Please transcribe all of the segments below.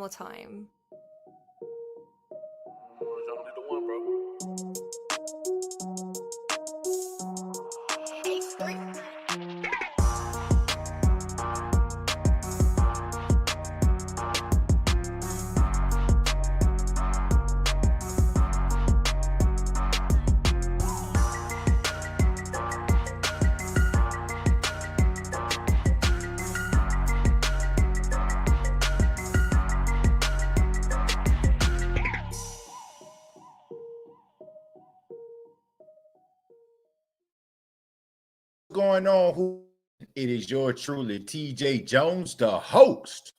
more time. Only the one, bro. Going on? It is your truly TJ Jones, the host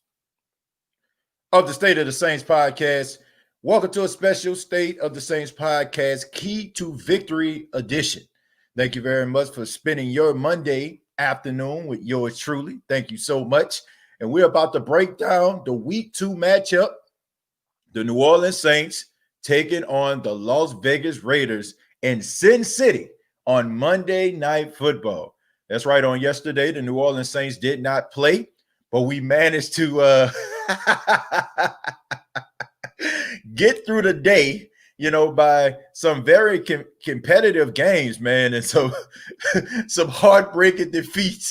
of the State of the Saints podcast. Welcome to a special State of the Saints podcast, Key to Victory edition. Thank you very much for spending your Monday afternoon with yours truly. Thank you so much. And we're about to break down the week 2 matchup. The New Orleans Saints taking on the Las Vegas Raiders in Sin City on Monday Night Football. That's right. On yesterday, the New Orleans Saints did not play, but we managed to get through the day, by some very competitive games, man, and so some heartbreaking defeats.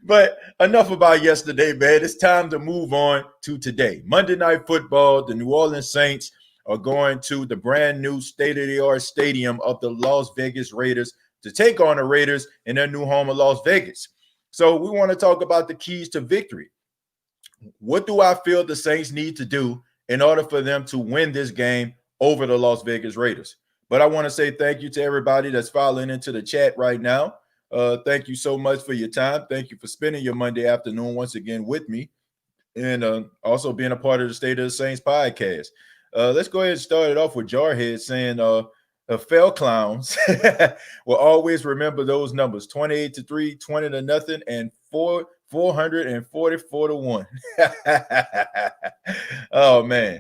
But enough about yesterday, man. It's time to move on to today. Monday Night Football, the New Orleans Saints are going to the brand new state-of-the-art stadium of the Las Vegas Raiders to take on the Raiders in their new home of Las Vegas. So we want to talk about the keys to victory. What do I feel the Saints need to do in order for them to win this game over the Las Vegas Raiders? But I want to say thank you to everybody that's filing into the chat right now. Thank you so much for your time. Thank you for spending your Monday afternoon once again with me and also being a part of the State of the Saints podcast. Let's go ahead and start it off with Jarhead saying fail clowns will always remember those numbers: 28-3, 20-0, and 444 to 1. Oh man.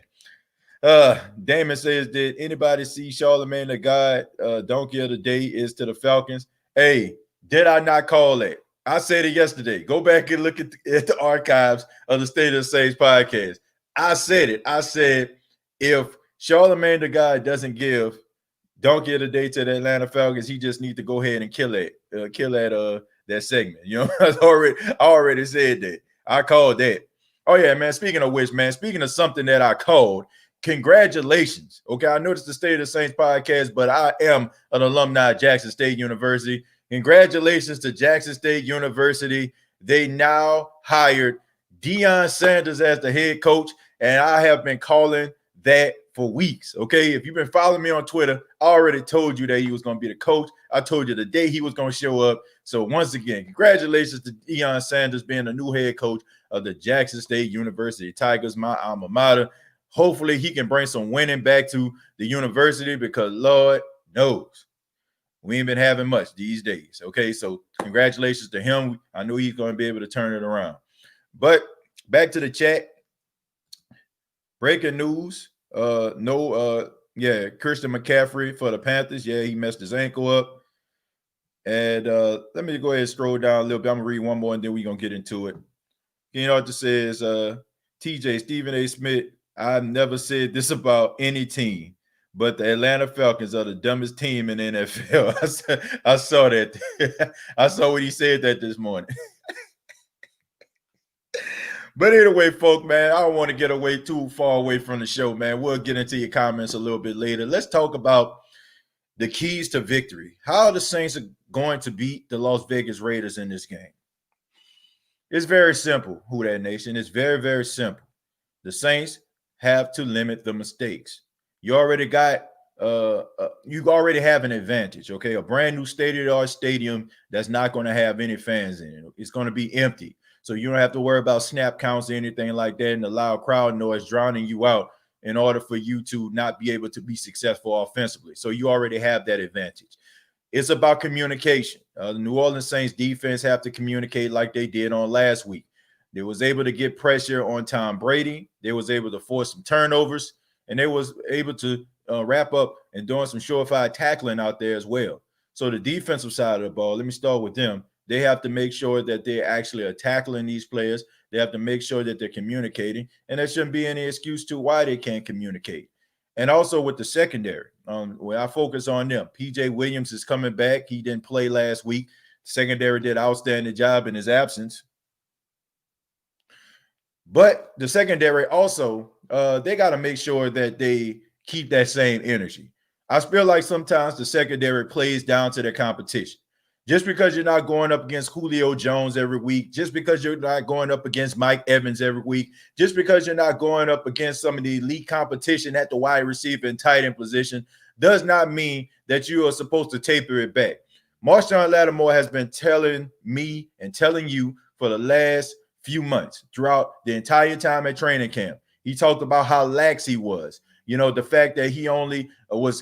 Damon says, did anybody see Charlemagne the God donkey of the day is to the Falcons? Hey, did I not call that? I said it yesterday. Go back and look at the archives of the State of the Saints podcast. I said it. I said, if Charlemagne the God doesn't give donkey of the day to the Atlanta Falcons, he just needs to go ahead and kill that segment. I already said that. I called that. Oh yeah, man. Speaking of which, man, speaking of something that I called, congratulations. Okay, I know it's the State of the Saints podcast, but I am an alumni of Jackson State University. Congratulations to Jackson State University. They now hired Deion Sanders as the head coach, and I have been calling that for weeks. Okay, if you've been following me on Twitter, I already told you that he was going to be the coach. I told you the day he was going to show up. So once again, congratulations to Deion Sanders being the new head coach of the Jackson State University Tigers, my alma mater. Hopefully he can bring some winning back to the university, because Lord knows we ain't been having much these days. Okay, so congratulations to him. I know he's going to be able to turn it around. But back to the chat. Breaking news. Christian McCaffrey for the Panthers. Yeah, he messed his ankle up. And let me go ahead and scroll down a little bit. I'm going to read one more and then we're going to get into it. You know what this says? TJ, Stephen A. Smith, I've never said this about any team, but the Atlanta Falcons are the dumbest team in the NFL. I saw that. I saw what he said that this morning. But anyway, folks, man, I don't want to get away too far away from the show, man. We'll get into your comments a little bit later. Let's talk about the keys to victory. How the Saints are going to beat the Las Vegas Raiders in this game. It's very simple, Who Dat Nation. It's very, very simple. The Saints have to limit the mistakes. You already have an advantage, okay? A brand new state-of-the-art stadium that's not going to have any fans in it. It's going to be empty. So you don't have to worry about snap counts or anything like that and the loud crowd noise drowning you out in order for you to not be able to be successful offensively. So you already have that advantage. It's about communication. The New Orleans Saints defense have to communicate like they did on last week. They was able to get pressure on Tom Brady. They was able to force some turnovers, and they was able to wrap up and doing some surefire tackling out there as well. So the defensive side of the ball, let me start with them. They have to make sure that they actually are tackling these players. They have to make sure that they're communicating, and there shouldn't be any excuse to why they can't communicate. And also with the secondary, where I focus on them, PJ Williams is coming back. He didn't play last week. Secondary did an outstanding job in his absence. But the secondary also, they got to make sure that they keep that same energy. I feel like sometimes the secondary plays down to their competition. Just because you're not going up against Julio Jones every week, just because you're not going up against Mike Evans every week, just because you're not going up against some of the elite competition at the wide receiver and tight end position, does not mean that you are supposed to taper it back. Marshawn Lattimore has been telling me and telling you for the last few months throughout the entire time at training camp. He talked about how lax he was. You know, the fact that he only was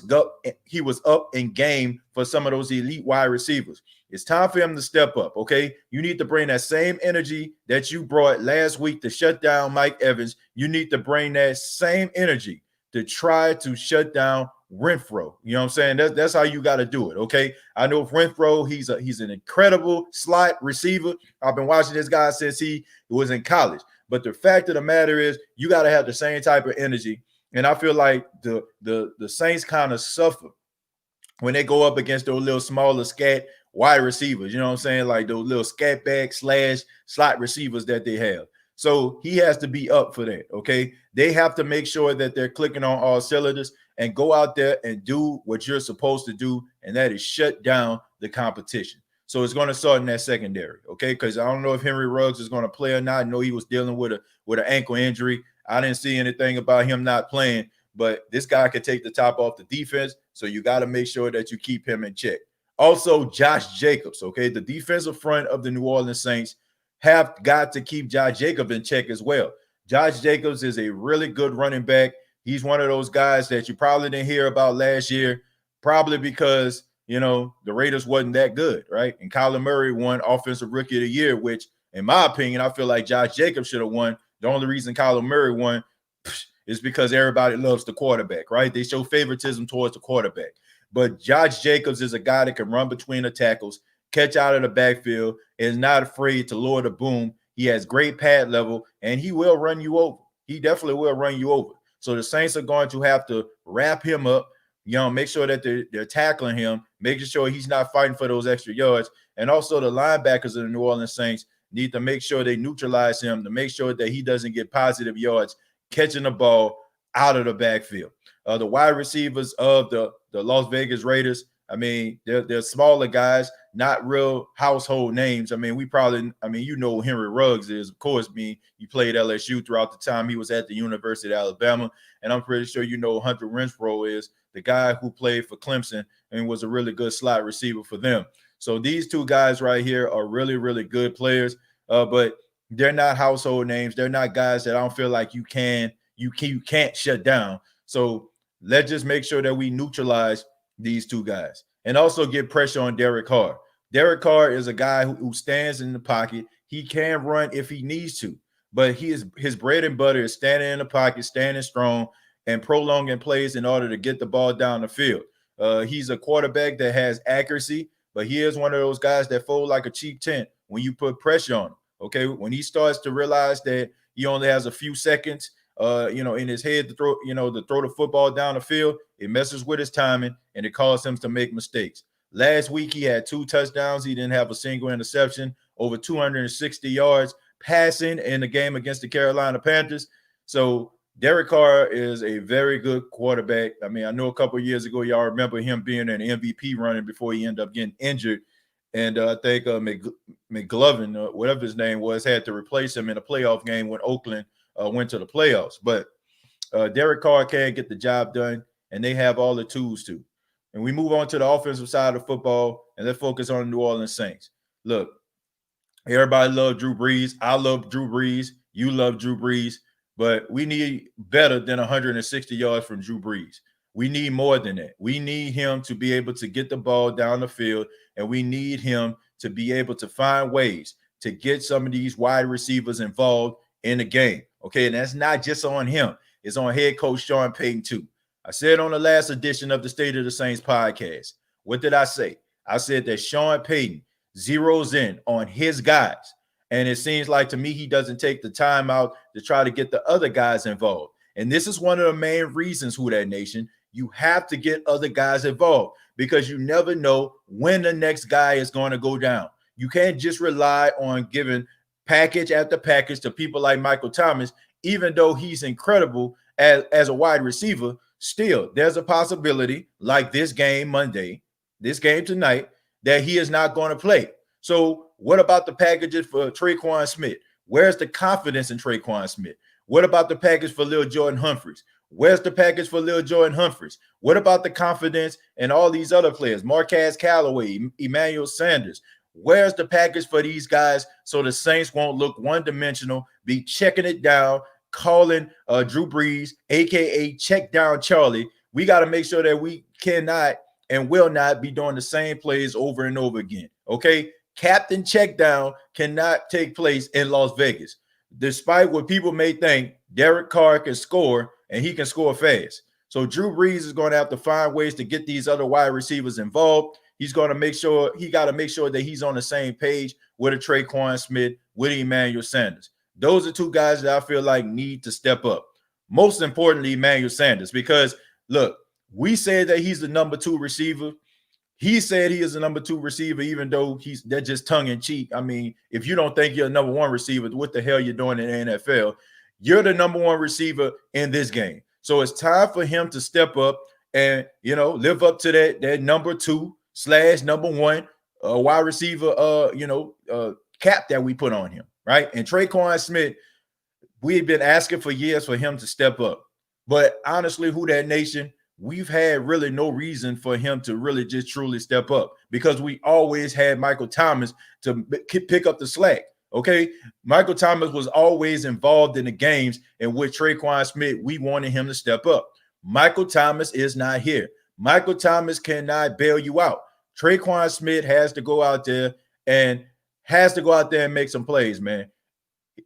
up in game for some of those elite wide receivers. It's time for him to step up, okay? You need to bring that same energy that you brought last week to shut down Mike Evans. You need to bring that same energy to try to shut down Renfrow. You know what I'm saying? That's how you got to do it, okay? I know Renfrow, he's an incredible slot receiver. I've been watching this guy since he was in college. But the fact of the matter is you got to have the same type of energy. And I feel like the Saints kind of suffer when they go up against those little smaller scat wide receivers, you know what I'm saying? Like those little scat back / slot receivers that they have. So he has to be up for that, okay? They have to make sure that they're clicking on all cylinders and go out there and do what you're supposed to do, and that is shut down the competition. So it's going to start in that secondary, okay? Because I don't know if Henry Ruggs is going to play or not. I know he was dealing with an ankle injury. I didn't see anything about him not playing, but this guy could take the top off the defense, so you got to make sure that you keep him in check. Also, Josh Jacobs, okay? The defensive front of the New Orleans Saints have got to keep Josh Jacobs in check as well. Josh Jacobs is a really good running back. He's one of those guys that you probably didn't hear about last year, probably because, you know, the Raiders wasn't that good, right? And Kyler Murray won Offensive Rookie of the Year, which, in my opinion, I feel like Josh Jacobs should have won. The only reason Kyler Murray won is because everybody loves the quarterback, right? They show favoritism towards the quarterback. But Josh Jacobs is a guy that can run between the tackles, catch out of the backfield, is not afraid to lower the boom. He has great pad level, and he will run you over. He definitely will run you over. So the Saints are going to have to wrap him up, you know, make sure that they're tackling him, making sure he's not fighting for those extra yards. And also the linebackers of the New Orleans Saints need to make sure they neutralize him, to make sure that he doesn't get positive yards catching the ball out of the backfield. The wide receivers of the Las Vegas Raiders, I mean, they're smaller guys, not real household names. I mean, you know who Henry Ruggs is, of course. He played LSU throughout the time he was at the University of Alabama. And I'm pretty sure you know Hunter Renfrow is, the guy who played for Clemson and was a really good slot receiver for them. So these two guys right here are really, really good players, but they're not household names. They're not guys that I don't feel like you can't shut down. So let's just make sure that we neutralize these two guys and also get pressure on Derek Carr. Derek Carr is a guy who stands in the pocket. He can run if he needs to, but his bread and butter is standing in the pocket, standing strong, and prolonging plays in order to get the ball down the field. He's a quarterback that has accuracy, but he is one of those guys that fold like a cheap tent when you put pressure on him. Okay, when he starts to realize that he only has a few seconds, in his head to throw the football down the field, it messes with his timing and it causes him to make mistakes. Last week, he had 2 touchdowns. He didn't have a single interception, over 260 yards passing in the game against the Carolina Panthers. So Derek Carr is a very good quarterback. I mean, I know a couple of years ago, y'all remember him being an MVP running before he ended up getting injured. And I think McGlovin, whatever his name was, had to replace him in a playoff game when Oakland went to the playoffs. But Derek Carr can get the job done, and they have all the tools to. And we move on to the offensive side of football, and let's focus on the New Orleans Saints. Look, everybody loves Drew Brees. I love Drew Brees. You love Drew Brees. But we need better than 160 yards from Drew Brees. We need more than that. We need him to be able to get the ball down the field, and we need him to be able to find ways to get some of these wide receivers involved in the game. Okay, and that's not just on him. It's on head coach Sean Payton too. I said on the last edition of the State of the Saints podcast, what did I say? I said that Sean Payton zeroes in on his guys And it seems like to me, he doesn't take the time out to try to get the other guys involved. And this is one of the main reasons, Who Dat Nation, you have to get other guys involved because you never know when the next guy is going to go down. You can't just rely on giving package after package to people like Michael Thomas, even though he's incredible as a wide receiver. Still, there's a possibility, like this game Monday, this game tonight, that he is not going to play. So what about the packages for Tre'Quan Smith? Where's the confidence in Tre'Quan Smith? What about the package for Lil Jordan Humphreys? Where's the package for Lil Jordan Humphreys? What about the confidence in all these other players? Marquez Callaway, Emmanuel Sanders. Where's the package for these guys so the Saints won't look one-dimensional, be checking it down, calling Drew Brees, a.k.a. check down Charlie? We got to make sure that we cannot and will not be doing the same plays over and over again, okay? Captain check down cannot take place in Las Vegas. Despite what people may think, Derek Carr can score, and he can score fast. So Drew Brees is going to have to find ways to get these other wide receivers involved. He's going to make sure that he's on the same page with a Tre'Quan Smith, with Emmanuel Sanders. Those are two guys that I feel like need to step up. Most importantly, Emmanuel Sanders, because look, we said that he's the number 2 receiver. He said he is the number 2 receiver, even though that's just tongue in cheek. I mean, if you don't think you're a number 1 receiver, what the hell you're doing in the NFL? You're the number 1 receiver in this game. So it's time for him to step up and, live up to that number 2/number 1 wide receiver, cap that we put on him, right? And Tre'Quan Smith, we've been asking for years for him to step up. But honestly, Who Dat Nation, we've had really no reason for him to really just truly step up because we always had Michael Thomas to pick up the slack. Okay, Michael Thomas was always involved in the games in which Tre'Quan Smith, we wanted him to step up. Michael Thomas is not here. Michael Thomas cannot bail you out. Tre'Quan Smith has to go out there and make some plays, man.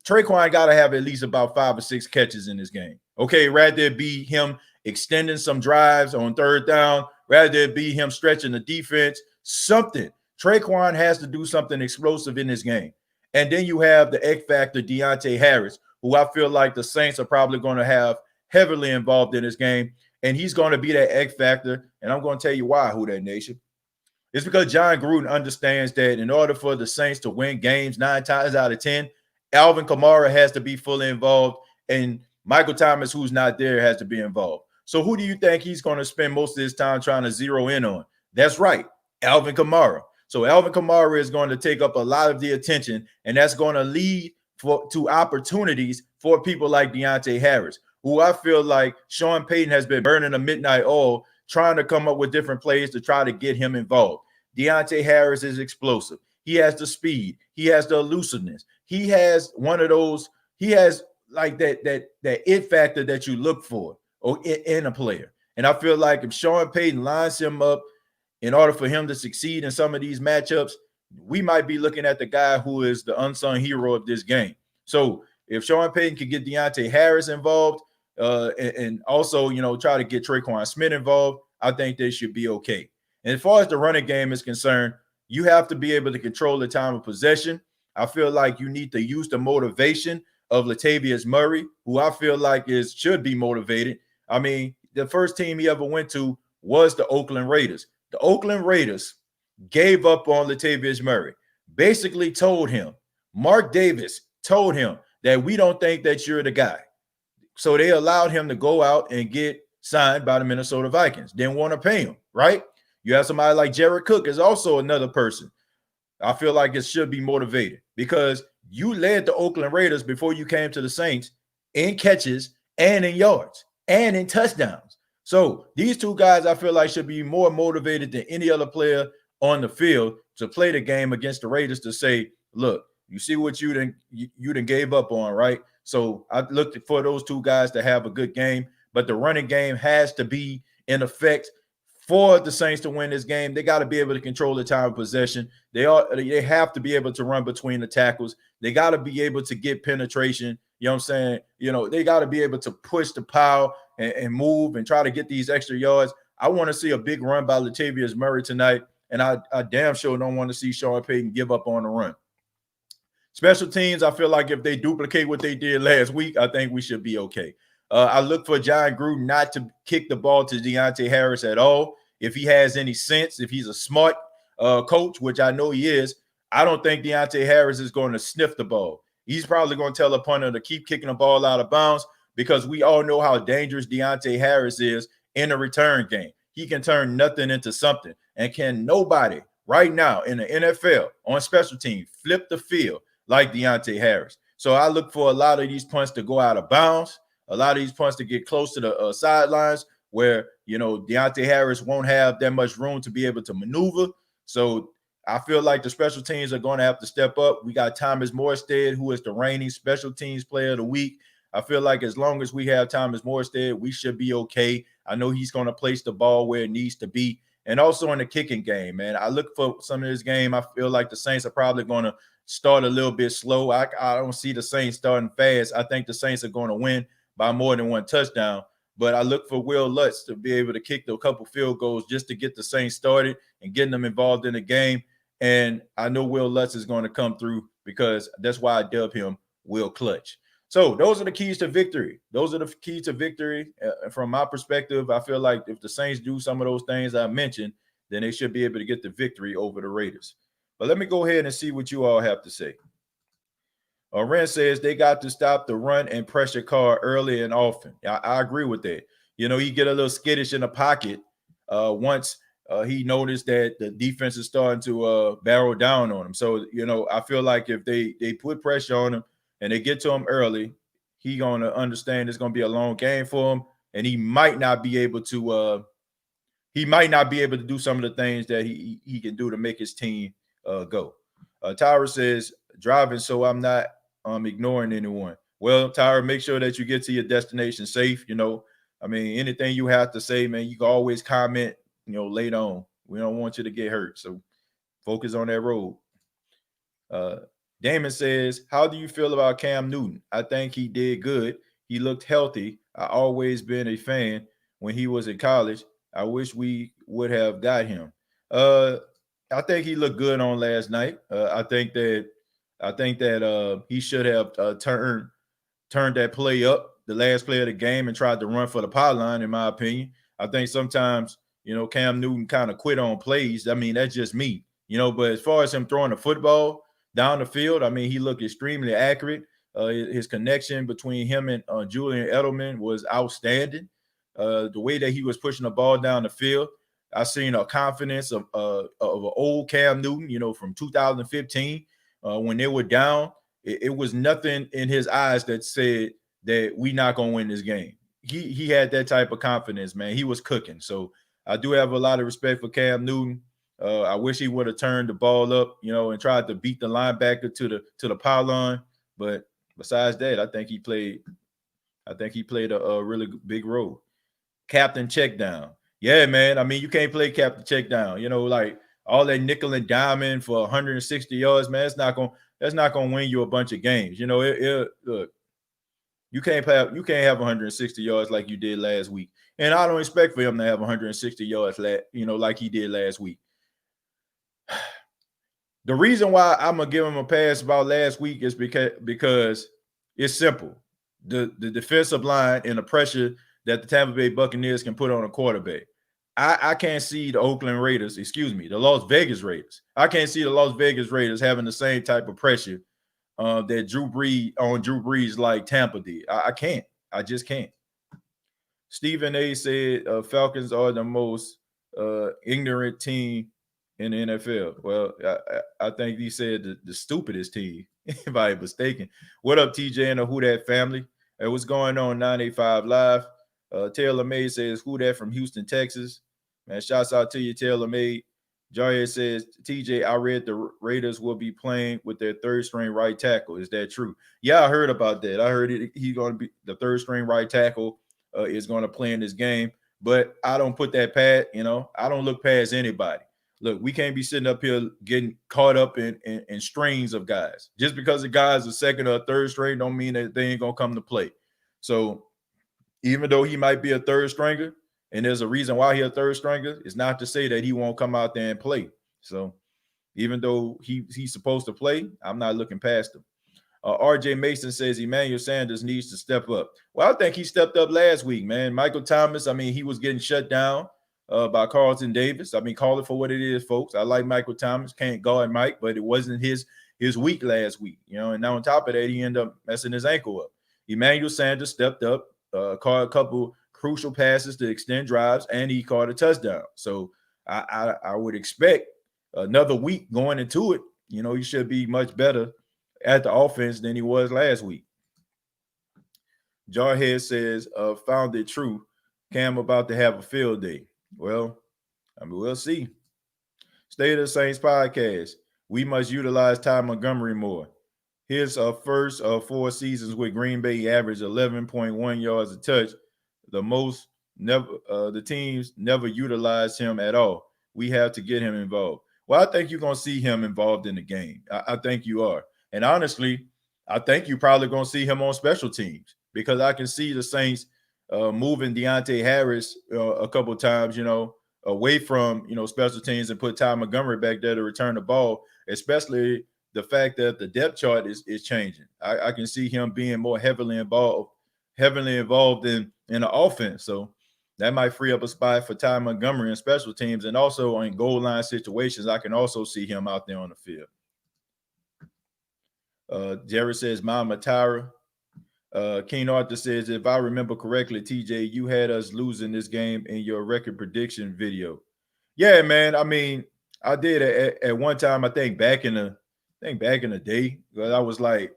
Tre'Quan got to have at least about 5 or 6 catches in this game. Okay, rather it be him extending some drives on 3rd down, rather it be him stretching the defense, something. Tre'Quan has to do something explosive in this game. And then you have the X factor, Deontay Harris, who I feel like the Saints are probably going to have heavily involved in this game. And he's going to be that X factor. And I'm going to tell you why, Who Dat Nation. It's because John Gruden understands that in order for the Saints to win games 9 times out of 10, Alvin Kamara has to be fully involved. And Michael Thomas, who's not there, has to be involved. So who do you think he's going to spend most of his time trying to zero in on? That's right, Alvin Kamara. So Alvin Kamara is going to take up a lot of the attention, and that's going to lead to opportunities for people like Deontay Harris, who I feel like Sean Payton has been burning a midnight oil trying to come up with different plays to try to get him involved. Deontay Harris is explosive. He has the speed. He has the elusiveness. He has one of those. He has like that it factor that you look for in a player. And I feel like if Sean Payton lines him up in order for him to succeed in some of these matchups, we might be looking at the guy who is the unsung hero of this game. So if Sean Payton can get Deontay Harris involved and also, try to get Tre'Quan Smith involved, I think they should be okay. And as far as the running game is concerned, you have to be able to control the time of possession. I feel like you need to use the motivation of Latavius Murray, who I feel like should be motivated. I mean, the first team he ever went to was the Oakland Raiders. The Oakland Raiders gave up on Latavius Murray, basically told him, Mark Davis told him that we don't think that you're the guy. So they allowed him to go out and get signed by the Minnesota Vikings. Didn't want to pay him, right? You have somebody like Jared Cook is also another person. I feel like it should be motivated because you led the Oakland Raiders before you came to the Saints in catches and in yards and in touchdowns. So these two guys, I feel like, should be more motivated than any other player on the field to play the game against the Raiders to say, look, you see what you done gave up on, right? So I looked for those two guys to have a good game, but the running game has to be in effect for the Saints to win this game. They got to be able to control the time of possession. They have to be able to run between the tackles. They got to be able to get penetration. You know what I'm saying? They got to be able to push the pile and move and try to get these extra yards. I want to see a big run by Latavius Murray tonight, and I damn sure don't want to see Sean Payton give up on the run. Special teams, I feel like if they duplicate what they did last week, I think we should be okay. I look for John Gruden not to kick the ball to Deontay Harris at all. If he has any sense, if he's a smart coach, which I know he is, I don't think Deontay Harris is going to sniff the ball. He's probably going to tell a punter to keep kicking the ball out of bounds because we all know how dangerous Deontay Harris is in a return game. He can turn nothing into something. And can nobody right now in the NFL on special teams flip the field like Deontay Harris? So I look for a lot of these punts to go out of bounds, a lot of these punts to get close to the sidelines where, Deontay Harris won't have that much room to be able to maneuver. So I feel like the special teams are going to have to step up. We got Thomas Morstead, who is the reigning special teams player of the week. I feel like as long as we have Thomas Morstead, we should be okay. I know he's going to place the ball where it needs to be. And also in the kicking game, man, I look for some of this game. I feel like the Saints are probably going to start a little bit slow. I don't see the Saints starting fast. I think the Saints are going to win by more than one touchdown. But I look for Will Lutz to be able to kick a couple field goals just to get the Saints started and getting them involved in the game. And I know Will Lutz is going to come through because that's why I dub him Will Clutch. So those are the keys to victory. Those are the keys to victory. From my perspective, I feel like if the Saints do some of those things I mentioned, then they should be able to get the victory over the Raiders. But let me go ahead and see what you all have to say. Ren says they got to stop the run and pressure Carr early and often. I agree with that. He get a little skittish in the pocket once he noticed that the defense is starting to barrel down on him. So, I feel like if they put pressure on him and they get to him early, he going to understand it's going to be a long game for him, and he might not be able to do some of the things that he can do to make his team go. Tyra says, driving so I'm not ignoring anyone. Well, Tyra, make sure that you get to your destination safe. Anything you have to say, man, you can always comment, later on. We don't want you to get hurt. So focus on that road. Damon says, how do you feel about Cam Newton? I think he did good. He looked healthy. I always been a fan when he was in college. I wish we would have got him. I think he looked good on last night. I think that he should have turned that play up, the last play of the game, and tried to run for the pylon, in my opinion. I think sometimes, Cam Newton kind of quit on plays. That's just me, but as far as him throwing the football down the field, he looked extremely accurate. His connection between him and Julian Edelman was outstanding. The way that he was pushing the ball down the field, I seen a confidence of an old Cam Newton, from 2015 when they were down. It was nothing in his eyes that said that we not gonna win this game. He had that type of confidence, man. He was cooking. So I do have a lot of respect for Cam Newton. I wish he would have turned the ball up, and tried to beat the linebacker to the pylon. But besides that, I think he played a really big role. Captain check down. Yeah, man. You can't play captain check down. Like all that nickel and diamond for 160 yards, man. That's not gonna win you a bunch of games. Look, you can't have 160 yards like you did last week, and I don't expect for him to have 160 yards, like he did last week. The reason why I'm gonna give him a pass about last week is because it's simple. The defensive line and the pressure that the Tampa Bay Buccaneers can put on a quarterback. I can't see the the Las Vegas Raiders. I can't see the Las Vegas Raiders having the same type of pressure that Drew Brees like Tampa did. I can't. I just can't. Stephen A. said Falcons are the most ignorant team in the NFL. Well, I think he said the stupidest team, if I ain't mistaken. What up, TJ and the Who Dat family? Hey, what's going on, 985 Live? Taylor May says, who that from Houston, Texas? Man, shouts out to you, Taylor May. Jared says, TJ, I read the Raiders will be playing with their third string right tackle. Is that true? Yeah, I heard about that. I heard he's going to be the third string right tackle is going to play in this game. But I don't put that past, I don't look past anybody. Look, we can't be sitting up here getting caught up in strings of guys. Just because a guy's a second or a third string don't mean that they ain't going to come to play. So even though he might be a third stringer, and there's a reason why he's a third stringer, it's not to say that he won't come out there and play. So Even though he's supposed to play, I'm not looking past him. RJ Mason says Emmanuel Sanders needs to step up. Well, I think he stepped up last week, man. Michael Thomas, I mean, he was getting shut down by Carlton Davis. I mean, call it for what it is, folks. I like Michael Thomas, can't guard Mike, but it wasn't his week last week, you know. And now on top of that, he ended up messing his ankle up. Emmanuel Sanders stepped up, caught a couple crucial passes to extend drives, and he caught a touchdown. So I would expect another week going into it. You know, he should be much better at the offense than he was last week. Jarhead says, found it true. Cam about to have a field day. Well, I mean, we'll see. State of the Saints podcast. We must utilize Ty Montgomery more. His first 4 seasons with Green Bay averaged 11.1 yards a touch. The teams never utilized him at all. We have to get him involved. Well, I think you're going to see him involved in the game. I think you are. And honestly, I think you're probably going to see him on special teams, because I can see the Saints moving Deontay Harris a couple of times, you know, away from, you know, special teams and put Ty Montgomery back there to return the ball, especially the fact that the depth chart is changing. I can see him being more heavily involved in the offense. So that might free up a spot for Ty Montgomery in special teams. And also in goal line situations, I can also see him out there on the field. Jerry says, Mama Tyra. King Arthur says, if I remember correctly, TJ, you had us losing this game in your record prediction video. Yeah, man. I mean, I did at one time, I think back in the day, because I was like,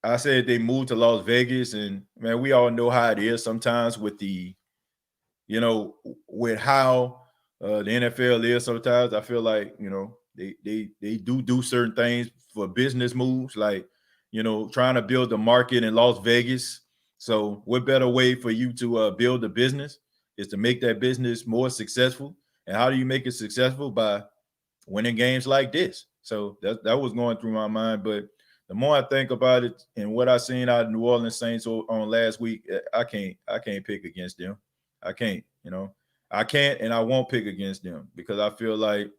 I said they moved to Las Vegas, and man, we all know how it is sometimes with the, you know, with how the NFL is sometimes. I feel like, you know, they do certain things for business moves, like, you know, trying to build a market in Las Vegas. So what better way for you to build a business is to make that business more successful. And how do you make it successful? By winning games like this. So that was going through my mind. But the more I think about it and what I seen out of New Orleans Saints on last week, I can't pick against them. I can't, you know, I can't, and I won't pick against them, because I feel like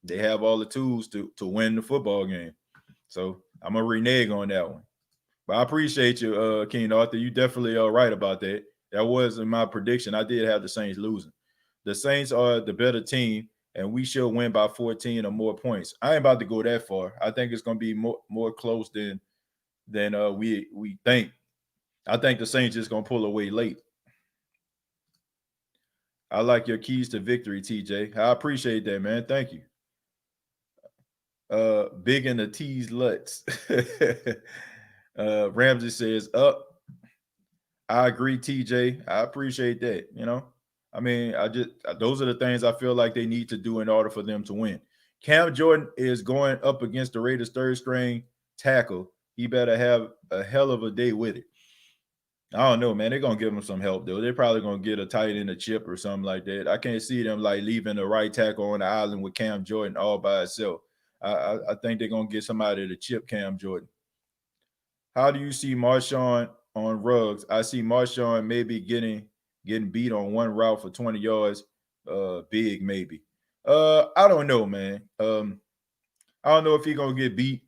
they have all the tools to win the football game. So I'm going to renege on that one. But I appreciate you, King Arthur. You definitely are right about that. That was in my prediction. I did have the Saints losing. The Saints are the better team, and we should win by 14 or more points. I ain't about to go that far. I think it's going to be more close than we think. I think the Saints just going to pull away late. I like your keys to victory, TJ. I appreciate that, man. Thank you. Big in the T's Lutz. Ramsey says, up. I agree, TJ. I appreciate that. You know, I mean, those are the things I feel like they need to do in order for them to win. Cam Jordan is going up against the Raiders' third string tackle. He better have a hell of a day with it. I don't know, man. They're going to give him some help, though. They're probably going to get a tight end, a chip or something like that. I can't see them like leaving the right tackle on the island with Cam Jordan all by itself. I think they're going to get somebody to chip Cam Jordan. How do you see Marshawn on Ruggs? I see Marshawn maybe getting beat on one route for 20 yards. Big maybe. I don't know, man. I don't know if he's going to get beat.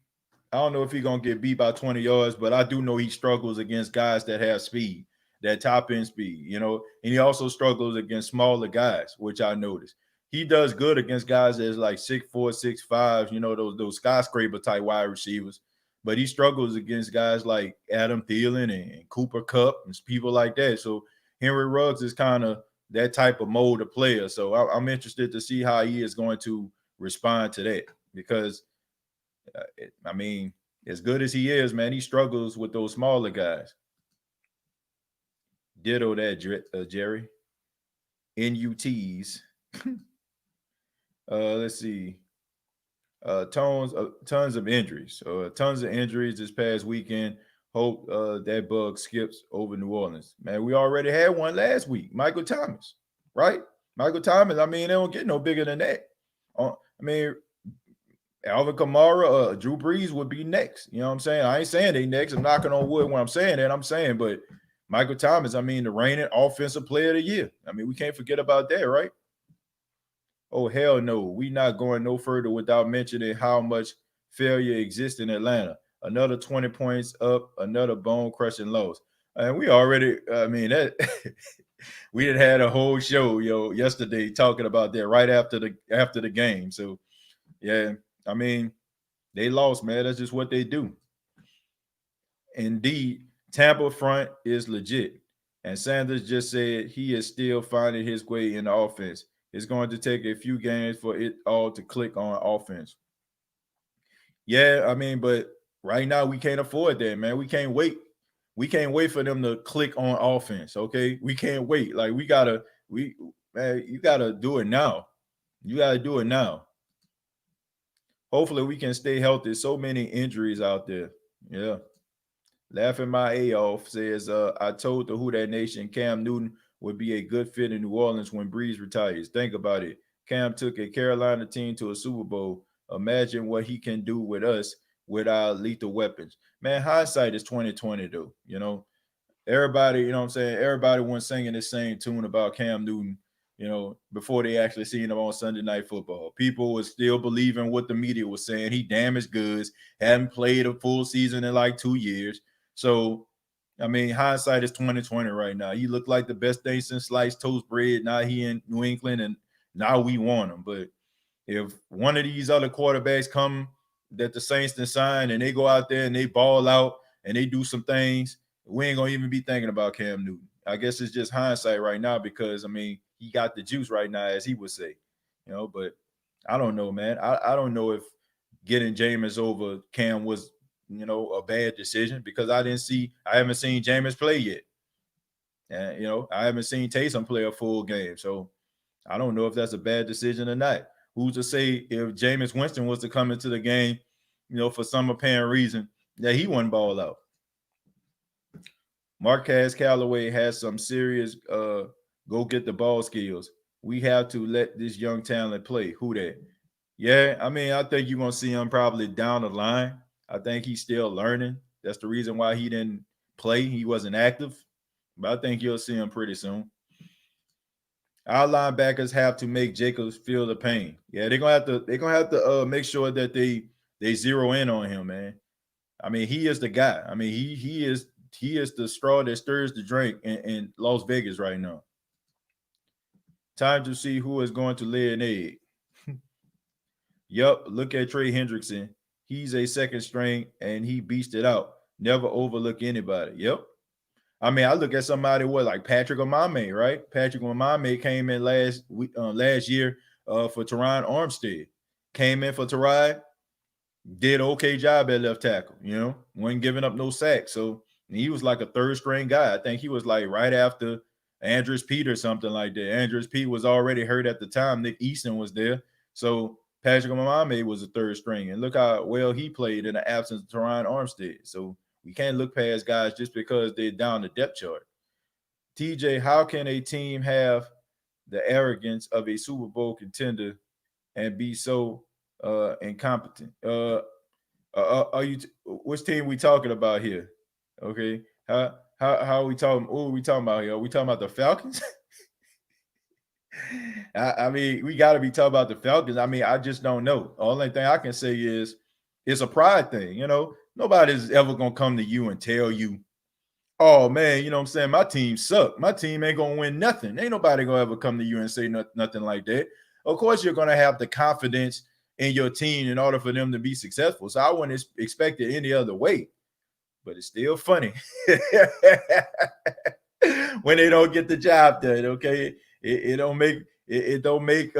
I don't know if he's going to get beat by 20 yards, but I do know he struggles against guys that have speed, that top-end speed, you know, and he also struggles against smaller guys, which I noticed. He does good against guys that's like 6'4", 6'5", you know, those skyscraper-type wide receivers, but he struggles against guys like Adam Thielen and Cooper Kupp and people like that. So Henry Ruggs is kind of that type of mold of player. So I'm interested to see how he is going to respond to that, because I mean, as good as he is, man, he struggles with those smaller guys. Ditto that, Jerry. NUTs. Let's see. Tons of injuries. Tons of injuries this past weekend. Hope that bug skips over New Orleans. Man, we already had one last week. Michael Thomas, right? Michael Thomas. I mean, they don't get no bigger than that. I mean, Alvin Kamara, Drew Brees would be next. You know what I'm saying? I ain't saying they next. I'm knocking on wood when I'm saying that. I'm saying, but Michael Thomas, I mean, the reigning offensive player of the year. I mean, we can't forget about that, right? Oh, hell no. We not going no further without mentioning how much failure exists in Atlanta. Another 20 points up, another bone-crushing loss. And we already, I mean, that we had a whole show, yesterday talking about that right after the game. So yeah, I mean, they lost, man. That's just what they do. Indeed, Tampa front is legit. And Sanders just said he is still finding his way in the offense. It's going to take a few games for it all to click on offense. Yeah, I mean, but right now we can't afford that, man. We can't wait. We can't wait for them to click on offense. Okay. We can't wait. Like man, you gotta do it now. You gotta do it now. Hopefully we can stay healthy. So many injuries out there. Yeah. Laughing my A off says, I told the Who That Nation Cam Newton would be a good fit in New Orleans when Breeze retires. Think about it. Cam took a Carolina team to a Super Bowl. Imagine what he can do with us with our lethal weapons. Man, hindsight is 2020, though. Everybody, you know what I'm saying? Everybody was singing the same tune about Cam Newton, before they actually seen him on Sunday Night Football. People was still believing what the media was saying. He damaged goods, hadn't played a full season in like 2 years. So, I mean, hindsight is 2020 right now. He looked like the best thing since sliced toast bread. Now he in New England, and now we want him. But if one of these other quarterbacks come that the Saints then sign and they go out there and they ball out and they do some things, we ain't gonna even be thinking about Cam Newton. I guess it's just hindsight right now because I mean he got the juice right now, as he would say, But I don't know, man. I don't know if getting Jameis over Cam was a bad decision because I haven't seen Jameis play yet. And I haven't seen Taysom play a full game. So I don't know if that's a bad decision or not. Who's to say if Jameis Winston was to come into the game, for some apparent reason, that he wouldn't ball out. Marquez Callaway has some serious go get the ball skills. We have to let this young talent play. Who that? Yeah, I mean, I think you're gonna see him probably down the line. I think he's still learning. That's the reason why he didn't play. He wasn't active, but I think you'll see him pretty soon. Our linebackers have to make Jacobs feel the pain. Yeah, they're gonna have to make sure that they zero in on him, man. I mean, he is the guy. I mean, he is the straw that stirs the drink in Las Vegas right now. Time to see who is going to lay an egg. Yup, look at Trey Hendrickson. He's a second string and he beast it out. Never overlook anybody. Yep. I mean, I look at somebody like Patrick Omameh, right? Patrick Omameh came in last year for Teron Armstead. Came in for Teron, did okay job at left tackle. Wasn't giving up no sacks. So he was like a third string guy. I think he was like right after Andrus Peat or something like that. Andrus Peat was already hurt at the time. Nick Easton was there. So Patrick Omameh was a third string. And look how well he played in the absence of Teron Armstead. So we can't look past guys just because they're down the depth chart. TJ, how can a team have the arrogance of a Super Bowl contender and be so incompetent? Are you? Which team we talking about here? Okay, how are we talking? What are we talking about here? Are we talking about the Falcons? I mean, we got to be talking about the Falcons. I mean, I just don't know. The only thing I can say is it's a pride thing. Nobody's ever gonna come to you and tell you, "Oh man, you know what I'm saying? My team suck. My team ain't gonna win nothing." Ain't nobody gonna ever come to you and say nothing like that. Of course, you're gonna have the confidence in your team in order for them to be successful. So I wouldn't expect it any other way. But it's still funny when they don't get the job done. Okay, it don't make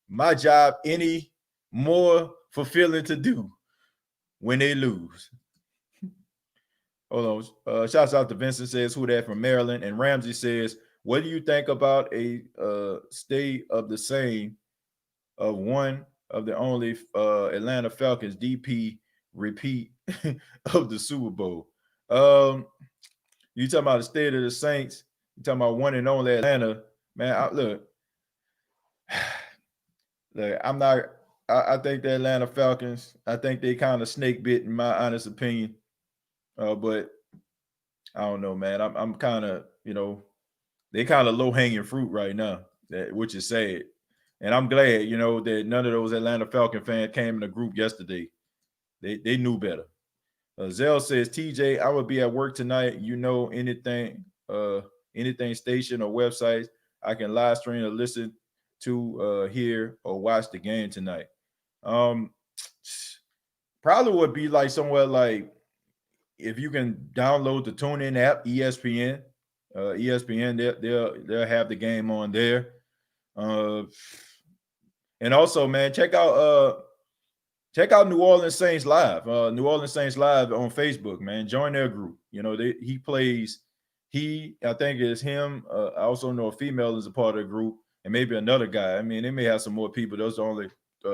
my job any more fulfilling to do when they lose. Hold on. Shouts out to Vincent says, who that from Maryland? And Ramsey says, what do you think about a stay of the same of one of the only Atlanta Falcons DP repeat of the Super Bowl? You talking about the state of the Saints? You talking about one and only Atlanta? Man, look, I'm not. I think the Atlanta Falcons, I think they kind of snake bit in my honest opinion. But I don't know, man. I'm kind of, they kind of low hanging fruit right now, which is sad. And I'm glad, you know, that none of those Atlanta Falcon fans came in the group yesterday. They knew better. Zell says, TJ, I will be at work tonight. You know, anything station or websites I can live stream or listen to hear or watch the game tonight. Um, probably would be like somewhere like if you can download the TuneIn app, ESPN. ESPN, they'll have the game on there. And also, man, check out New Orleans Saints Live. New Orleans Saints Live on Facebook, man. Join their group. You know, he plays. I think it's him. I also know a female is a part of the group, and maybe another guy. I mean, they may have some more people. Those are only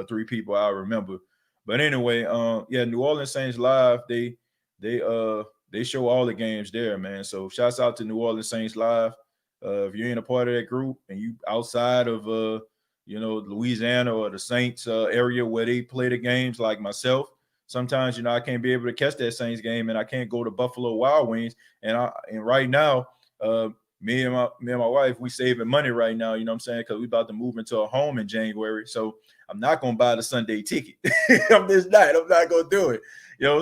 3 people I remember. But anyway, yeah, New Orleans Saints Live. They show all the games there, man. So shouts out to New Orleans Saints Live. If you ain't a part of that group and you outside of Louisiana or the Saints area where they play the games, like myself, sometimes, I can't be able to catch that Saints game and I can't go to Buffalo Wild Wings. And right now, me and my wife, we saving money right now, you know what I'm saying? Because we about to move into a home in January. So I'm not going to buy the Sunday ticket. I'm not going to do it.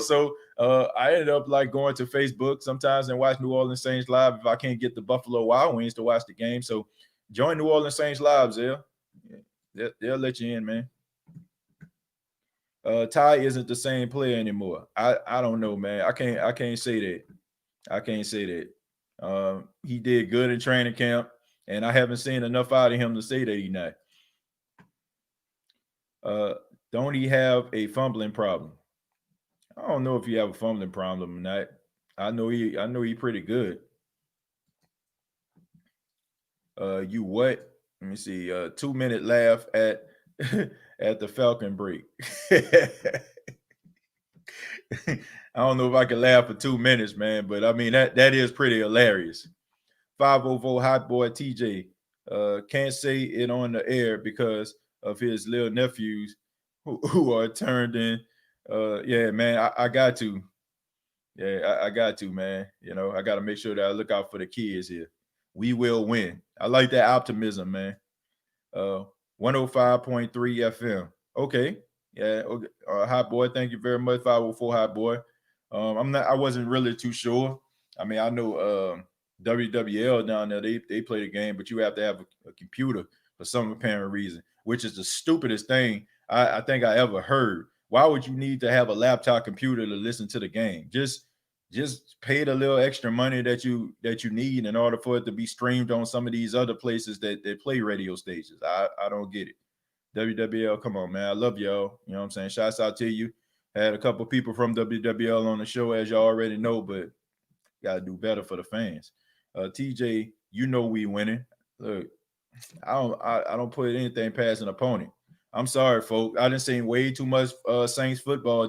So I ended up like going to Facebook sometimes and watch New Orleans Saints Live if I can't get the Buffalo Wild Wings to watch the game. So join New Orleans Saints Live, Zell. They'll let you in, man. Ty isn't the same player anymore. I don't know, man. I can't say that. I can't say that. He did good in training camp, and I haven't seen enough out of him to say that he's not. Don't he have a fumbling problem? I don't know if he have a fumbling problem or not. I know he pretty good. You what? Let me see. 2-minute laugh at at the Falcon break. I don't know if I can laugh for 2 minutes, man, but I mean that is pretty hilarious. 504 Hot Boy TJ can't say it on the air because of his little nephews who are turned in. Yeah, man, I got to. Yeah, I got to, man. I got to make sure that I look out for the kids here. We will win. I like that optimism, man. 105.3 FM. Okay. Yeah. Okay. Hot Boy, thank you very much. 504 Hot Boy. I wasn't really too sure. I mean, I know WWL down there, they play the game, but you have to have a computer for some apparent reason, which is the stupidest thing I think I ever heard. Why would you need to have a laptop computer to listen to the game? Just pay the little extra money that you need in order for it to be streamed on some of these other places that play radio stations. I don't get it. WWL, come on, man. I love y'all. You know what I'm saying? Shouts out to you. Had a couple people from WWL on the show, as y'all already know, but gotta do better for the fans. TJ, we winning. Look, I don't put anything past an opponent. I'm sorry, folks. I done seen way too much Saints football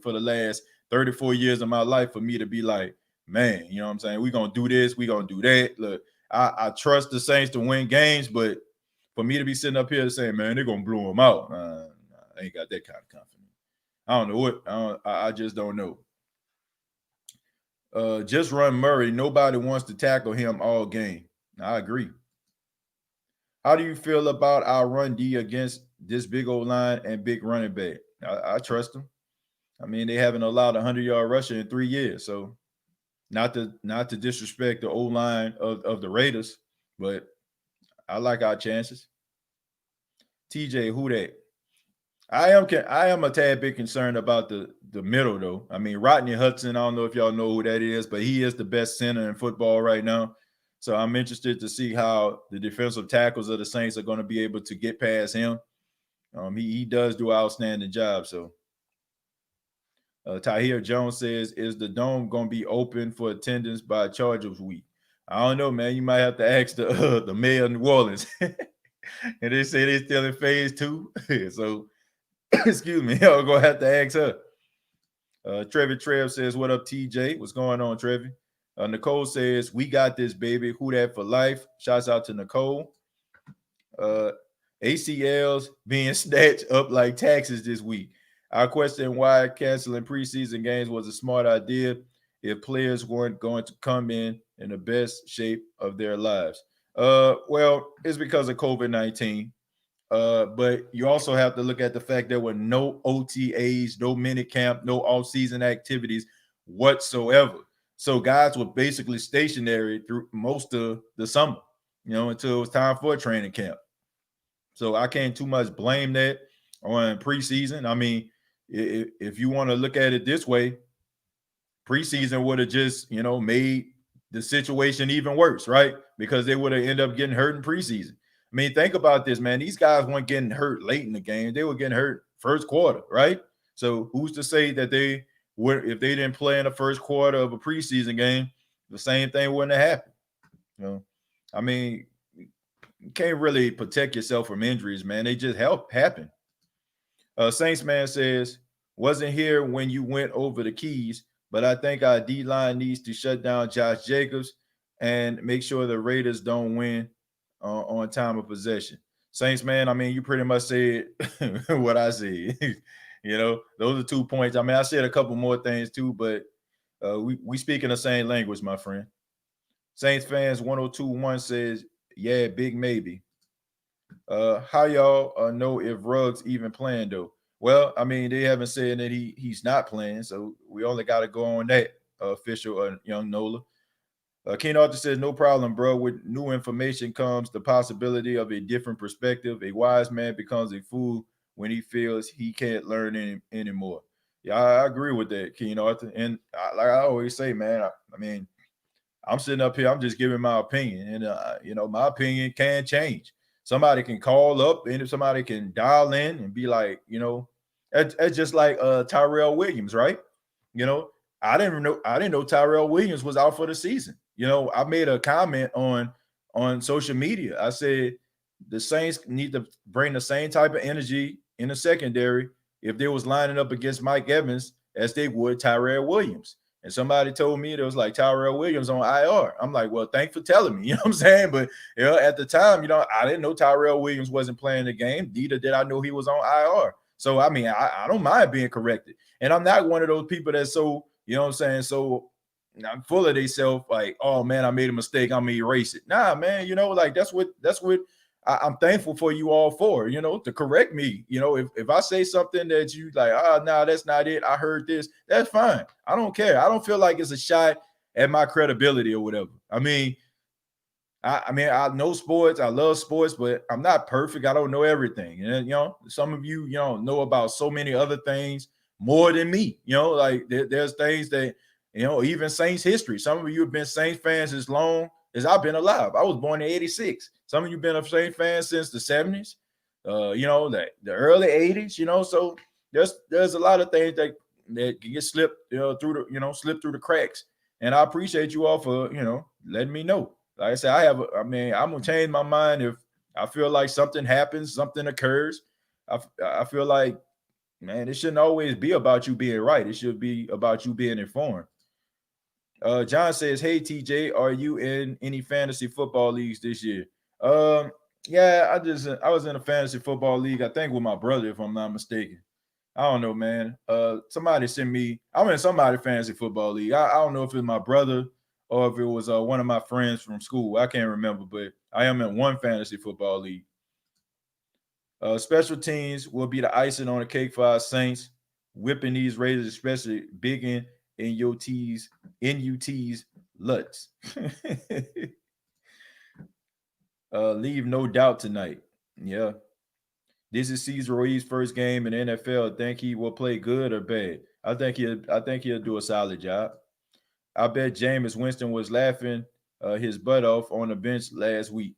for the last 34 years of my life for me to be like, man, you know what I'm saying? We're going to do this. We're going to do that. Look, I trust the Saints to win games, but for me to be sitting up here saying, man, they're going to blow them out, I ain't got that kind of confidence. I don't know what. I just don't know. Just run Murray. Nobody wants to tackle him all game. I agree. How do you feel about our run D against this big old line and big running back? I trust them. I mean, they haven't allowed a 100-yard rusher in 3 years. So not to disrespect the old line of the Raiders, but I like our chances. TJ, who that? I am a tad bit concerned about the middle, though. I mean, Rodney Hudson, I don't know if y'all know who that is, but he is the best center in football right now. So I'm interested to see how the defensive tackles of the Saints are going to be able to get past him. He does do an outstanding job. So Tahir Jones says, is the dome going to be open for attendance by Chargers week? I don't know, man. You might have to ask the mayor of New Orleans. And they say they're still in phase 2. So, excuse me, I'm going to have to ask her. Trevi Trev says, what up, TJ? What's going on, Trevi? Nicole says, we got this, baby. Who that for life? Shouts out to Nicole. ACLs being snatched up like taxes this week. I question why canceling preseason games was a smart idea if players weren't going to come in the best shape of their lives. Well, it's because of COVID-19. But you also have to look at the fact there were no OTAs, no mini camp, no off-season activities whatsoever. So guys were basically stationary through most of the summer, until it was time for a training camp. So I can't too much blame that on preseason. I mean, if you want to look at it this way, preseason would have just, made the situation even worse, right? Because they would have ended up getting hurt in preseason. I mean, think about this, man. These guys weren't getting hurt late in the game. They were getting hurt first quarter, right? So who's to say that they would, if they didn't play in the first quarter of a preseason game, the same thing wouldn't have happened. I mean, you can't really protect yourself from injuries, man. They just happen. Saints man says, wasn't here when you went over the keys, but I think our D-line needs to shut down Josh Jacobs and make sure the Raiders don't win on time of possession. Saints man, I mean, you pretty much said what I said. Those are 2 points. I mean, I said a couple more things too, but we speak in the same language, my friend. Saints fans 1021 says, yeah, big maybe. How y'all know if Ruggs even playing though? Well, I mean, they haven't said that he's not playing, so we only got to go on that official, young Nola. Ken Arthur says, no problem, bro. With new information comes the possibility of a different perspective. A wise man becomes a fool when he feels he can't learn anymore. Yeah, I agree with that, Ken Arthur. And like I always say, man, I mean, I'm sitting up here, I'm just giving my opinion. And, my opinion can change. Somebody can call up and somebody can dial in and be like, it's just like Tyrell Williams, right? I didn't know Tyrell Williams was out for the season. I made a comment on social media. I said the Saints need to bring the same type of energy in the secondary if they was lining up against Mike Evans as they would Tyrell Williams. And somebody told me it was like Tyrell Williams on IR. I'm like, well, thanks for telling me. You know what I'm saying? But at the time, I didn't know Tyrell Williams wasn't playing the game. Neither did I know he was on IR. So I mean, I don't mind being corrected. And I'm not one of those people that's so, you know what I'm saying, so I'm full of themselves, like, oh man, I made a mistake, I'm gonna erase it. Nah, man, like that's what I'm thankful for you all for, to correct me. If I say something that you like, no, that's not it, I heard this, that's fine. I don't care. I don't feel like it's a shot at my credibility or whatever. I mean, I know sports, I love sports, but I'm not perfect. I don't know everything. And some of you, know about so many other things more than me. Like there's things that, even Saints history. Some of you have been Saints fans as long as I've been alive. I was born in 86. Some of you been a Saints fan since the 70s, the early 80s, so there's a lot of things that can get slipped through the, slip through the cracks. And I appreciate you all for, letting me know. Like I said, I'm gonna change my mind if I feel like something happens, something occurs. I feel like, man, it shouldn't always be about you being right. It should be about you being informed. John says, hey, TJ, are you in any fantasy football leagues this year? Yeah, I was in a fantasy football league, I think with my brother, if I'm not mistaken. I don't know, man. Somebody sent me, I'm in somebody fantasy football league. I don't know if it's my brother or if it was one of my friends from school. I can't remember, but I am in one fantasy football league. Special teams will be the icing on the cake for our Saints, whipping these Raiders, especially big in NUT's Lutz. Leave no doubt tonight. Yeah. This is Cesar Ruiz's first game in the NFL. Think he will play good or bad? I think he'll do a solid job. I bet Jameis Winston was laughing his butt off on the bench last week.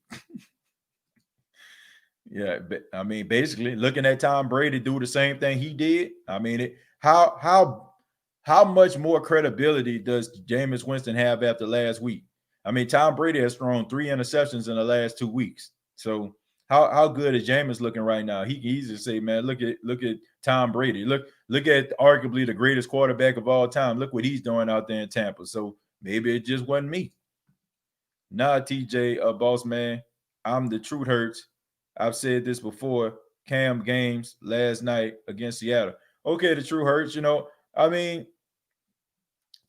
Yeah, I mean, basically looking at Tom Brady do the same thing he did. I mean, how much more credibility does Jameis Winston have after last week? I mean, Tom Brady has thrown 3 interceptions in the last 2 weeks. So how good is Jameis looking right now? He can easily say, man, look at Tom Brady. Look at arguably the greatest quarterback of all time. Look what he's doing out there in Tampa. So maybe it just wasn't me. Nah, TJ, boss man, I'm the truth hurts. I've said this before. Cam games last night against Seattle. Okay, the truth hurts. I mean,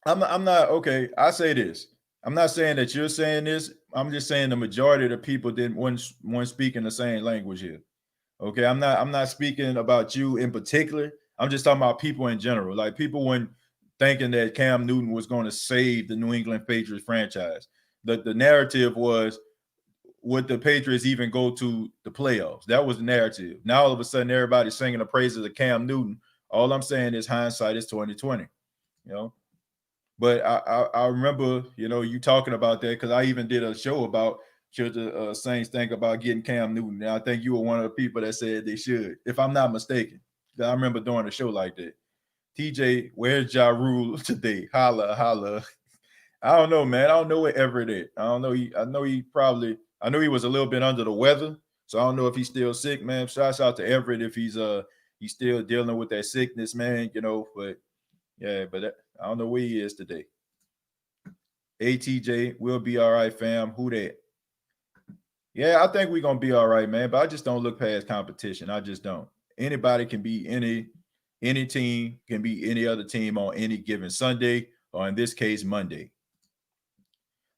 I'm not okay. I say this. I'm not saying that you're saying this. I'm just saying the majority of the people didn't one speaking the same language here. Okay, I'm not speaking about you in particular. I'm just talking about people in general. Like people when thinking that Cam Newton was going to save the New England Patriots franchise. The narrative was, would the Patriots even go to the playoffs? That was the narrative. Now all of a sudden everybody's singing the praises of Cam Newton. All I'm saying is hindsight is 2020. You know, but I remember, you know, you talking about that because I even did a show about should the Saints think about getting Cam Newton. And I think you were one of the people that said they should, if I'm not mistaken. I remember doing a show like that. TJ, where's Ja Rule today? Holla, holla. I don't know, man. I don't know where Everett is. I don't know. I know he was a little bit under the weather. So I don't know if he's still sick, man. Shouts out to Everett if he's still dealing with that sickness, man. You know, but yeah, but I don't know where he is today. ATJ, we'll be all right, fam. Who that? Yeah, I think we're gonna be all right, man. But I just don't look past competition. I just don't. Anybody can be any team can be any other team on any given Sunday, or in this case, Monday.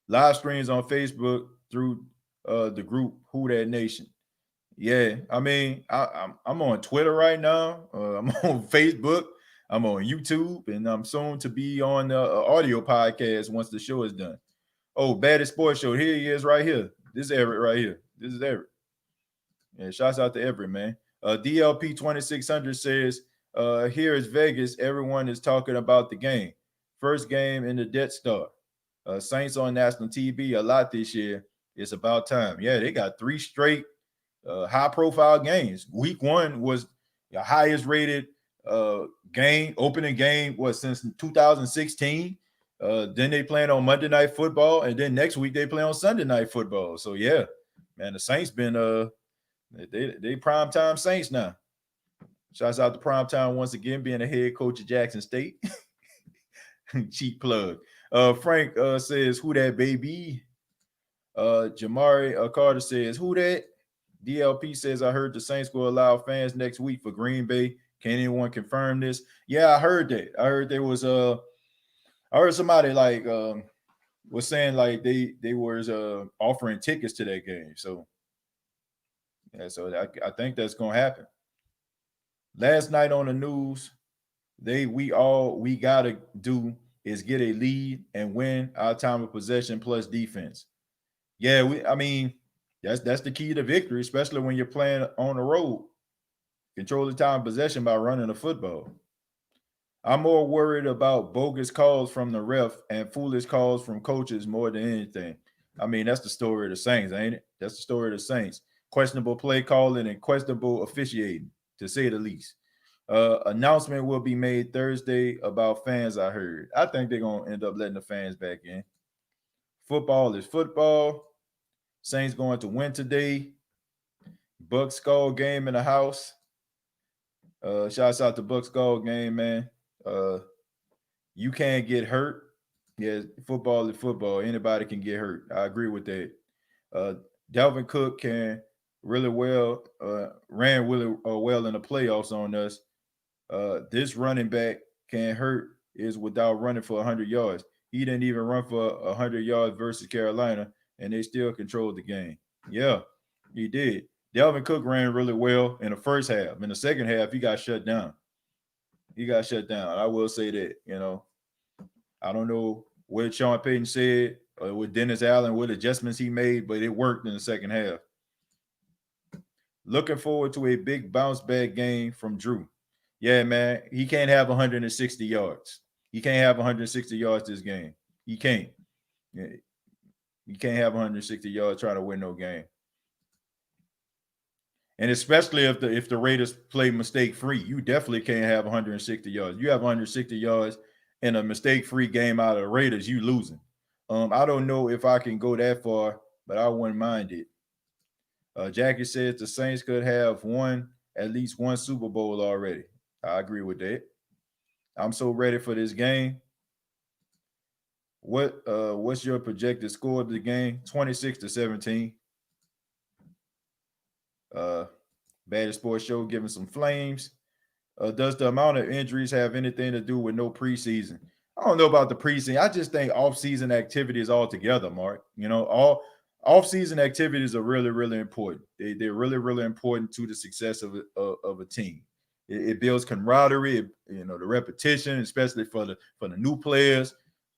Live streams on Facebook through the group Who That Nation. Yeah, I mean, I'm on Twitter right now. I'm on Facebook. I'm on YouTube, and I'm soon to be on the audio podcast once the show is done. Oh, Baddest Sports Show. Here he is right here. This is Everett right here. This is Everett. Yeah, shouts out to Everett, man. DLP 2600 says, here is Vegas. Everyone is talking about the game. First game in the Death Star. Saints on national TV a lot this year. It's about time. Yeah, they got 3 straight high-profile games. Week 1 was the highest rated opening game was since 2016. Then they playing on Monday Night Football, and then next week they play on Sunday Night Football. So yeah, man, the Saints been they prime time Saints now. Shouts out to prime time once again, being the head coach of Jackson State. Cheap plug. Frank says, "Who that baby?" Jamari Carter says, "Who that?" DLP says, "I heard the Saints will allow fans next week for Green Bay. Can anyone confirm this?" Yeah, I heard that. I heard there was I heard somebody like was saying like they was offering tickets to that game. So yeah, so I think that's gonna happen. Last night on the news, we gotta do is get a lead and win our time of possession plus defense. Yeah, I mean that's the key to victory, especially when you're playing on the road. Control the time of possession by running the football. I'm more worried about bogus calls from the ref and foolish calls from coaches more than anything. I mean, that's the story of the Saints, ain't it? That's the story of the Saints. Questionable play calling and questionable officiating, to say the least. Announcement will be made Thursday about fans, I heard. I think they're going to end up letting the fans back in. Football is football. Saints going to win today. Buck Skull game in the house. Shouts out to Buck Skull game, man. You can't get hurt. Yeah, football is football. Anybody can get hurt. I agree with that. Dalvin Cook can really well ran really well in the playoffs on us. This running back can hurt is without running for 100 yards. He didn't even run for 100 yards versus Carolina, and they still controlled the game. Yeah, he did. Dalvin Cook ran really well in the first half. In the second half, he got shut down. I will say that, you know. I don't know what Sean Payton said or what Dennis Allen, what adjustments he made, but it worked in the second half. Looking forward to a big bounce back game from Drew. Yeah, man, he can't have 160 yards. He can't have 160 yards this game. He can't. You can't have 160 yards trying to win no game. And especially if the Raiders play mistake free, you definitely can't have 160 yards. You have 160 yards in a mistake-free game out of the Raiders, you losing. I don't know if I can go that far, but I wouldn't mind it. Jackie says the Saints could have won at least one Super Bowl already. I agree with that. I'm so ready for this game. What's your projected score of the game? 26-17. Baddest Sports Show giving some flames. Does the amount of injuries have anything to do with no preseason? I don't know about the preseason. I just think off-season activities altogether, Mark. You know, Off-season activities are really, really important. They're really, really important to the success of a team. It builds camaraderie, the repetition, especially for the new players.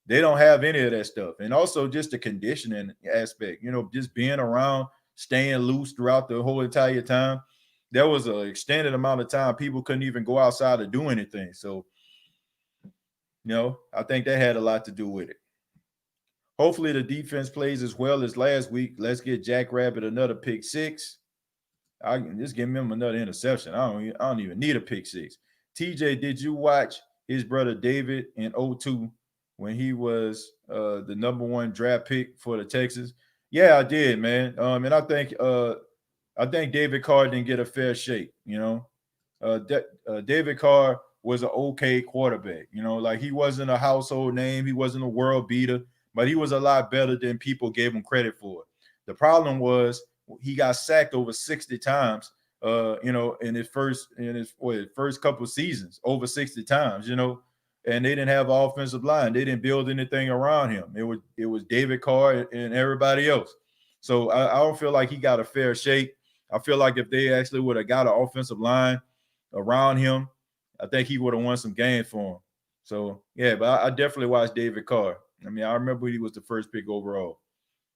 They don't have any of that stuff. And also just the conditioning aspect, just being around, staying loose throughout the whole entire time. There was an extended amount of time people couldn't even go outside to do anything. So, I think that had a lot to do with it. Hopefully the defense plays as well as last week. Let's get Jack Rabbit another pick six. I can just give him another interception. I don't even need a pick six. TJ, did you watch his brother David in 02 when he was the number 1 draft pick for the Texans? Yeah, I did, man. And I think David Carr didn't get a fair shake. David Carr was an okay quarterback. Like he wasn't a household name, he wasn't a world beater, but he was a lot better than people gave him credit for. The problem was he got sacked over 60 times. In his first couple of seasons, over 60 times. And they didn't have an offensive line. They didn't build anything around him. It was David Carr and everybody else. So I don't feel like he got a fair shake. I feel like if they actually would have got an offensive line around him, I think he would have won some games for him. So, yeah, but I definitely watched David Carr. I remember he was the first pick overall.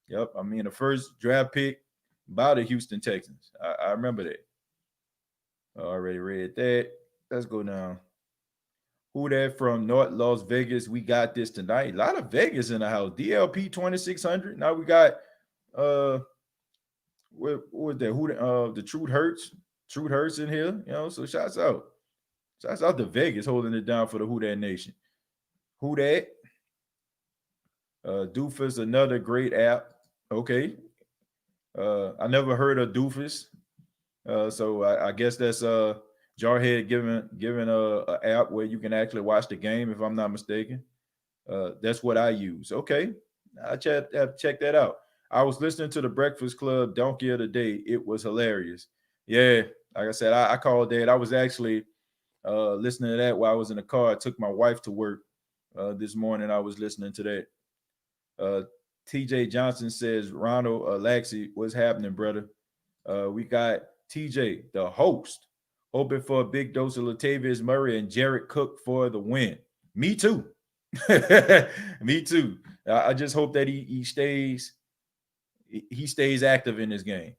Yep. The first draft pick by the Houston Texans. I remember that. I already read that. Let's go down. Who that from North Las Vegas? We got this tonight. A lot of Vegas in the house. DLP 2600. Now we got what was that? Who the Truth Hurts? Truth Hurts in here. So shouts out. Shouts out to Vegas holding it down for the Who Dat Nation. Who that? Doofus, another great app. Okay. I never heard of Doofus. So I guess that's Jarhead giving a app where you can actually watch the game, if I'm not mistaken. That's what I use. Okay. I have to check that out. I was listening to the Breakfast Club Donkey of the Day. It was hilarious. Yeah. Like I said, I called that. I was actually listening to that while I was in the car. I took my wife to work this morning. I was listening to that. TJ Johnson says, Ronald Laxey, what's happening, brother? We got TJ, the host, hoping for a big dose of Latavius Murray and Jared Cook for the win. Me too. Me too. I just hope that he stays active in this game.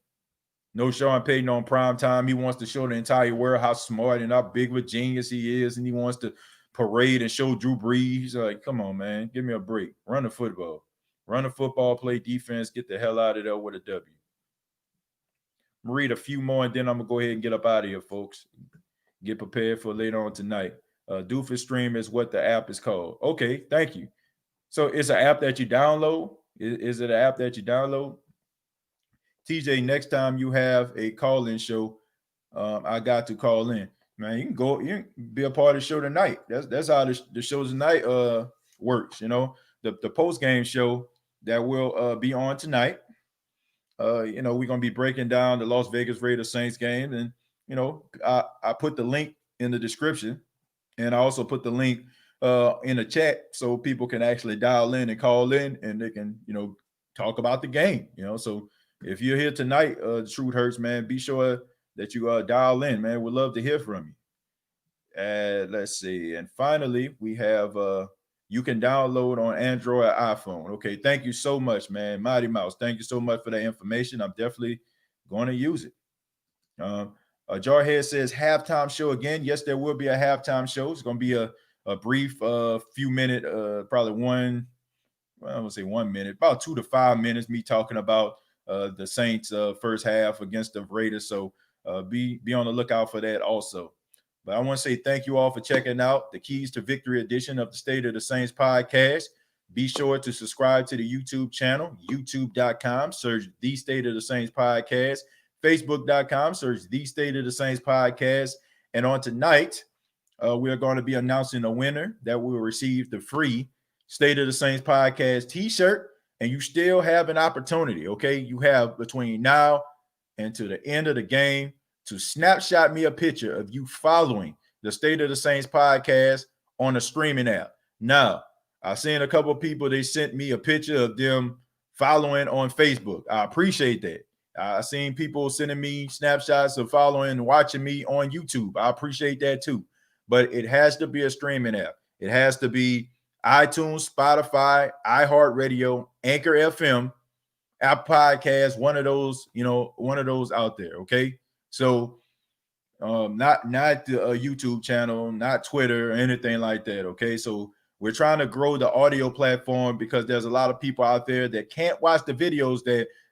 No Sean Payton on prime time. He wants to show the entire world how smart and how big of a genius he is, and he wants to parade and show Drew Brees. Like, come on, man, give me a break. Run the football. Run the football, play defense, get the hell out of there with a W. I'm read a few more, and then I'm going to go ahead and get up out of here, folks. Get prepared for later on tonight. Doofus Stream is what the app is called. Okay, thank you. So it's an app that you download? Is it an app that you download? TJ, next time you have a call-in show, I got to call in. Man, you can be a part of the show tonight. That's how the show tonight works. The post-game show that will be on tonight. We're gonna be breaking down the Las Vegas Raiders Saints game, and I put the link in the description, and I also put the link in the chat so people can actually dial in and call in, and they can talk about the game. So if you're here tonight, Truth Hurts, man, be sure that you dial in, man. We'd love to hear from you. Let's see, and finally we have you can download on Android or iPhone. Okay, thank you so much, man. Mighty Mouse, thank you so much for that information. I'm definitely going to use it. Jarhead says halftime show again. Yes, there will be a halftime show. It's going to be a brief few minute, probably I won't say 1 minute, about 2 to 5 minutes, me talking about the Saints first half against the Raiders. So be on the lookout for that also. But I want to say thank you all for checking out the Keys to Victory edition of the State of the Saints podcast. Be sure to subscribe to the YouTube channel, youtube.com, search The State of the Saints podcast, facebook.com, search The State of the Saints podcast. And on tonight, we are going to be announcing a winner that will receive the free State of the Saints podcast t-shirt. And you still have an opportunity, okay? You have between now and to the end of the game to snapshot me a picture of you following the State of the Saints podcast on a streaming app. Now, I've seen a couple of people, they sent me a picture of them following on Facebook. I appreciate that. I've seen people sending me snapshots of following and watching me on YouTube. I appreciate that too. But it has to be a streaming app. It has to be iTunes, Spotify, iHeartRadio, Anchor FM, Apple Podcasts, one of those, one of those out there. Okay. So not the YouTube channel, not Twitter or anything like that. Okay. So we're trying to grow the audio platform because there's a lot of people out there that can't watch the videos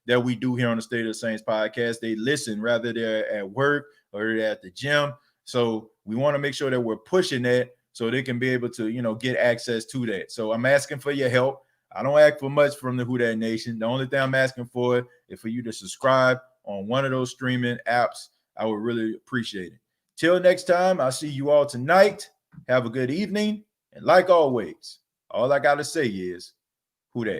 that we do here on the State of the Saints podcast. They listen, rather they're at work or they're at the gym. So we want to make sure that we're pushing that so they can be able to, get access to that. So I'm asking for your help. I don't ask for much from the Who Dat Nation. The only thing I'm asking for is for you to subscribe on one of those streaming apps. I would really appreciate it. Till next time, I'll see you all tonight. Have a good evening. And like always, all I got to say is, Who Dat?